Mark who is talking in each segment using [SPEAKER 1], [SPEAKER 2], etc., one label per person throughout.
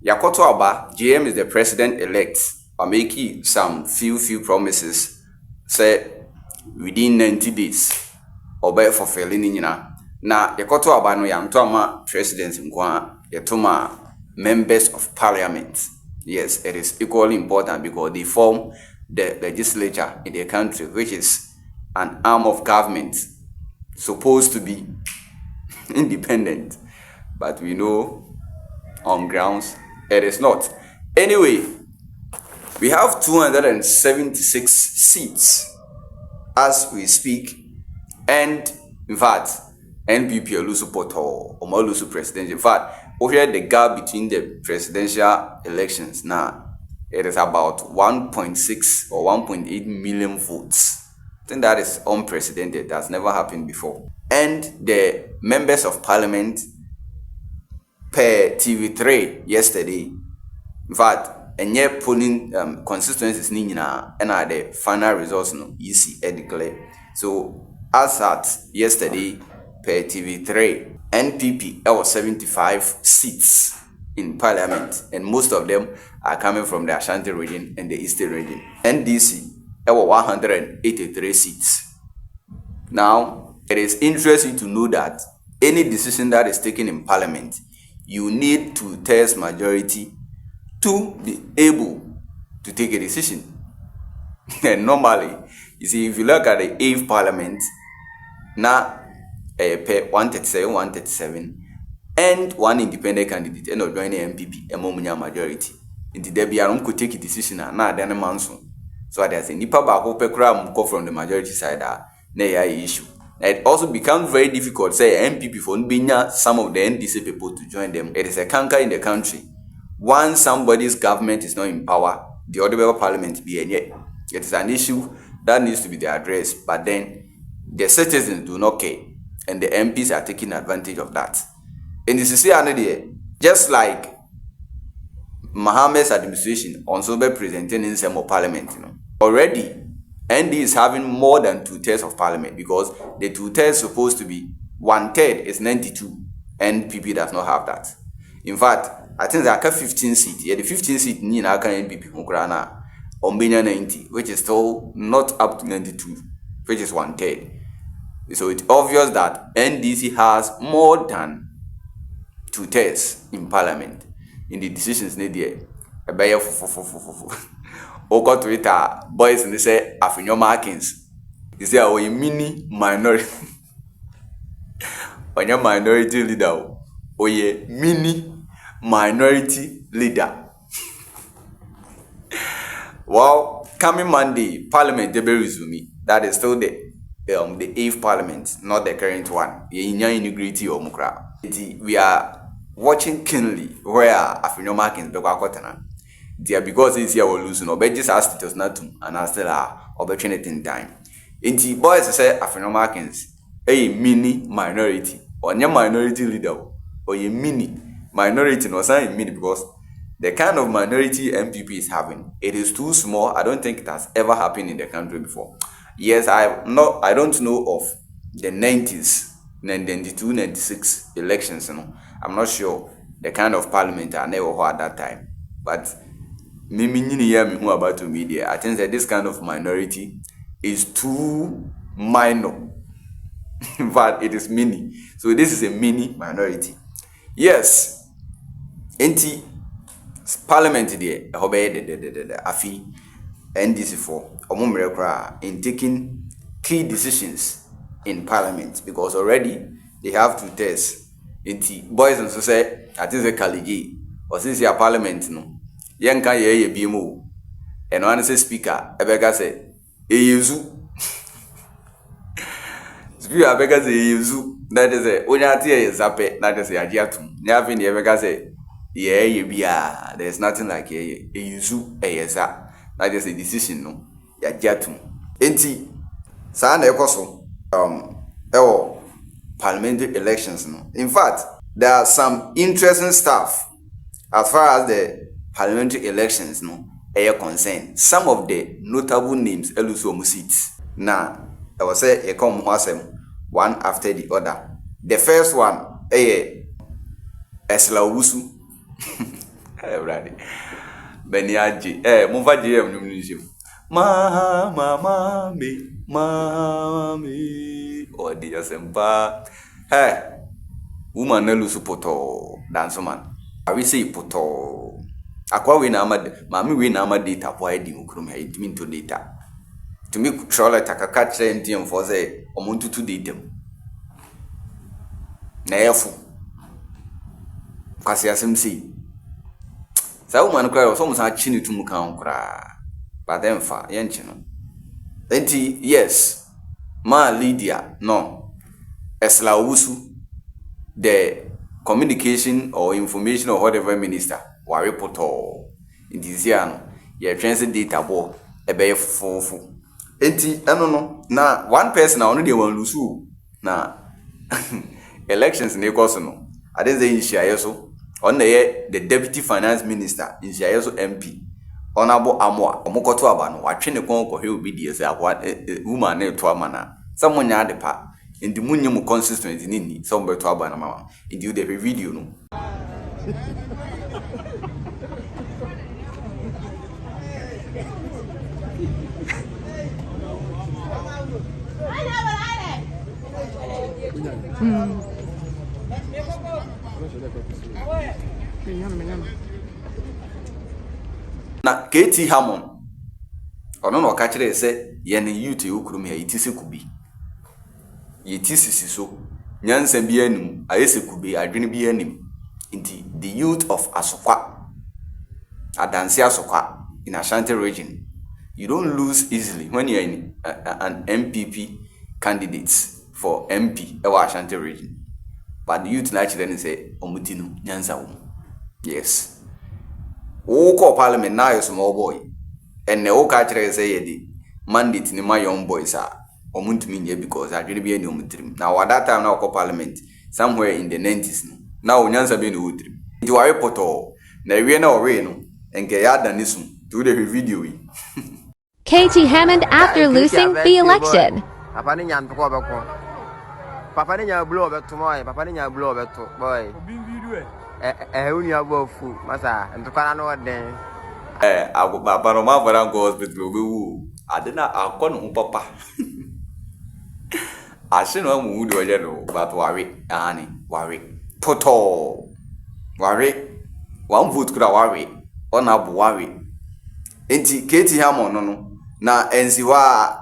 [SPEAKER 1] Yakoto Aba, GM is the president-elect, are making some few promises, say within 90 days, or by fulfilling nyina. Na Yakoto Aba no yantoma president nkwa, yatoma members of parliament. Yes, it is equally important because they form the legislature in the country, which is an arm of government supposed to be independent, but we know on grounds it is not. Anyway, we have 276 seats as we speak, and in fact, NPP lose support or lose president. In fact, over the gap between the presidential elections now, it is about 1.6 or 1.8 million votes. I think that is unprecedented. That's never happened before. And the members of parliament per TV3 yesterday, in fact, and yet polling constituencies and the final results no easy declare. So as at yesterday per TV3, NPP was 75 seats in parliament, and most of them are coming from the Ashanti region and the Eastern region. NDC were 183 seats. Now, it is interesting to know that any decision that is taken in parliament, you need to test majority to be able to take a decision. And normally, you see, if you look at the 8th parliament, now 137, and one independent candidate, and not joining MPP, a moment majority. In the Debian could take a decision and not then a monsoon. So there's a nipa back from the majority side, issue. It also becomes very difficult, say MPP for some of the NDC people to join them. It is a canker in the country. Once somebody's government is not in power, the other parliament be in yet. It is an issue that needs to be addressed, but then the citizens do not care, and the MPs are taking advantage of that. And this is just like Mohammed's administration also be presenting in some parliament, already. ND is having more than 2/3 of parliament because the 2/3 supposed to be 1/3 is 92, and NPP does not have that. In fact, I think there are 15 seats. Yeah, the 15 seats in NPP on 90, which is still not up to 92, which is 1/3. So it's obvious that NDC has more than 2/3 in parliament in the decisions needed there. Oko Twitter boys and they say Afinyo Markins. They say a mini minority. When your minority leader, mini minority leader. Well, coming Monday, Parliament will resume. That is still the 8th Parliament, not the current one. We are watching keenly where Afinyo Markins because this year we're losing, but just asked it was not to, and I still are opportunity in time. Inti boys say Afinyo Markins, a mini minority, or your minority leader, or a mini minority, no sign mini because the kind of minority MPP is having, it is too small. I don't think it has ever happened in the country before. Yes, I don't know of the 90s, 92, 96 elections. I'm not sure the kind of parliament I never heard at that time, but about media. I think that this kind of minority is too minor. In fact, it is mini. So this is a mini minority. Yes. NT Parliament there, the Afi NDC for in taking key decisions in Parliament because already they have 2/3. NT boys and so say I think the Kaligi or since your Parliament no. Yanka ye BMO and one say speaker Ebeka say Eyezu speaker Ebeka say Eyezu that is a Onyati Zape that is a Ajiatum Nyavin Ebeka say ye bia there's nothing like Eyezu Eyeza that is a decision no Yajiatum enti sa na ekoso parliamentary elections no. In fact, there are some interesting stuff as far as the parliamentary elections are concerned. Some of the notable names eluso seats. Now, I will say come one after the other. The first one Eslawusu. Brady. Beniaji. Move GM Numunishim. Mami. Oh, dear Sempa. Hey, woman, no lose poto. Dance man. I will say poto. Aqua win amad, mammy win amad data. Why do you come here? It mean to data. To me, Charlotte, I catch them for say, or want to date them. Nefu. Kasi asemsi. Sa woman cry was almost a chini to mukan cry. But then fa yenchino. Enti yes. Ma Lydia no. Esla Usu the communication or information or whatever minister wari poto in this year ye transit data bo ebe fufu. Enti no na one person na onu dey wan lose na elections in Lagos no. I didn't say in Shiayeso. On the deputy finance minister in Shiayeso MP. Honorable Amwa, Omokoto Abano, watching the Congo Hill BDS, woman named Tuamana. Someone had the part in the Munium constituency in Nini, somewhere to Abana. In the video. No. Na KT Hammond ono no ka kire se ye ne youth okurum ya itisi kubi yetisi so nyansa bi anim ayese kubi adwene bi anim inti the youth of Asokwa Adansi Asokwa in Ashanti region you don't lose easily when you are an MPP candidate for MP ewa Ashanti region but the youth naturally say omutinu nyansa wo yes Woko parliament now is small boy. And the old catcher say the mandate in my young boys are omuntumi because I didn't be any omutrim. Now at that time now parliament somewhere in the 90s. Now nyansa be no utrim. You are a poto. Na we na ore and get than this to the video.
[SPEAKER 2] KT Hammond after losing the election.
[SPEAKER 3] Papa ni nyan poko beko. Papa ni nyan blow beto moy. Papa ni nyan blow beto boy. Uni abofu masa ntukana no den
[SPEAKER 1] ago baba no ma fara go hospital obewu adena akọ no papa ase no mu udi oje no but wari poto wari one vote kura wari ona bu wari enti KT Hammond no na ensiwa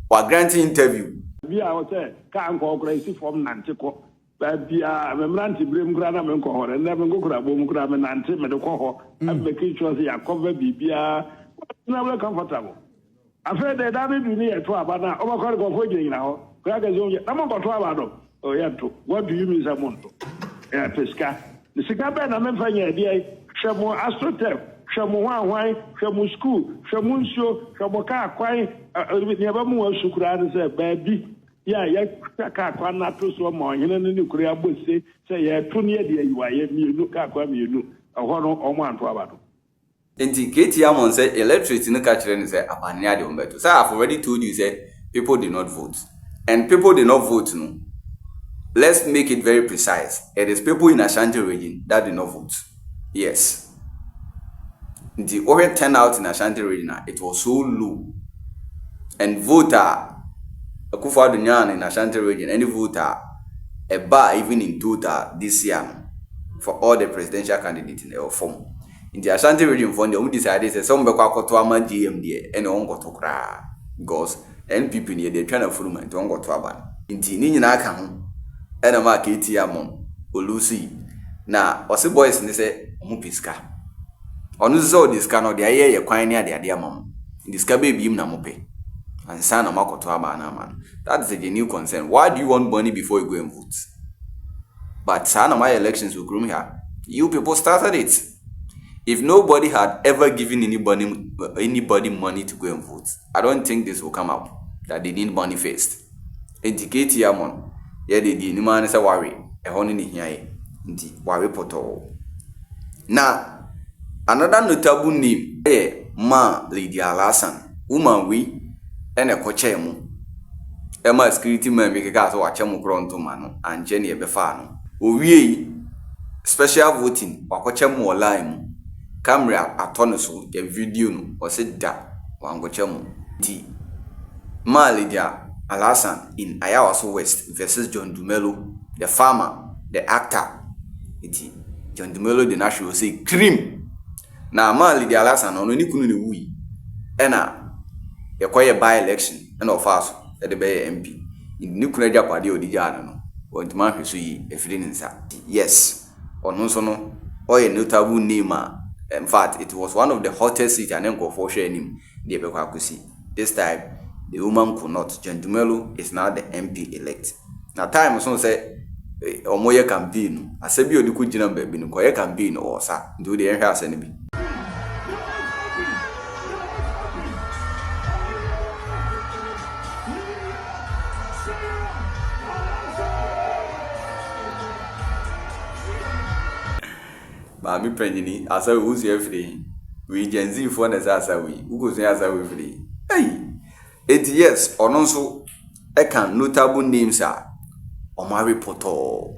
[SPEAKER 1] wa grant interview
[SPEAKER 4] bi a o se ka anko okra isi form nantiko bia memranti brem kura na menko hore na menko kura bom kura me nante me de ko ho make sure say yakova bibia na we comfortable afa de da be bi ni eto abana o ba ko ko fo gina ho kura ga zo na mo ko to abado o yato what do you mean samonto ya pesca ni sika be na me fanya dia hwemo astrotep hwemo hwan hwemo school hwemo nso hwemo ka kwan ni ba mu wa sukura ne se ba bi ya ka kwa na to so mo hene ne kure abose se ya to ne de ayiwa ya mienu ka kwa mienu ho no omo anto abado
[SPEAKER 1] enti KT Hammond say electorate no ka kire ne say abania de ombeto say I've already told you say people did not vote and people did not vote no let's make it very precise it is people in Ashanti region that did not vote yes the overall turnout in Ashanti region it was so low and voter Akufo-Addo Nyan in Ashanti region, any voter, a bar even in total this year for all the presidential candidates in the form. In the Ashanti region, for the decided that some be kwa to ama GM there and on go to kra because NPP near they trying to follow my to on go to aban. In the ni nyina aka ho e na ma KT Hammond olusi na ose boys ni say omo piska. Onu zo diska no de aye ye kwan ni ade amam. Diska be bi im na mo pe. And son of man. That is a genuine concern. Why do you want money before you go and vote? But son of my elections will groom here. You people started it. If nobody had ever given anybody money to go and vote, I don't think this will come up. That they need money first. KT Hammond. Yeah, they did. No man is a worry. A honey here. Worry poto. Now, another notable name. Ma Lydia Alasan. Woman we. Ene koche mu ema security man make ka so wache mu kronto ma no anje ne be fa no owie special voting wakoche mu online mu camera atone so the video no was it da wangochemu di Malidia Alasan in Ayawaso West versus John Dumelo, the farmer, the actor. John Dumelo the national say cream. Na Malidia Alasan on any kunu wi. Ena ye kwaye by election and of us at the Bay MP. In Nukunaja Party or the Jano. Want man who see a feeling inside. Yes, or no sono or a notable name. In fact, it was one of the hottest seats and go for sharing the Ebequakusi. This time the woman could not. John Dumelo is now the MP elect. Now time so say omoye campaign. Asebi odiku jina baby no koye campaign or sa do the enhwe asene bi. Ba mi prenyini asa uzu every we Gen Z for na asa we ugo so asa we free. Hey, it yes, or also I can notable names are Omari Poto.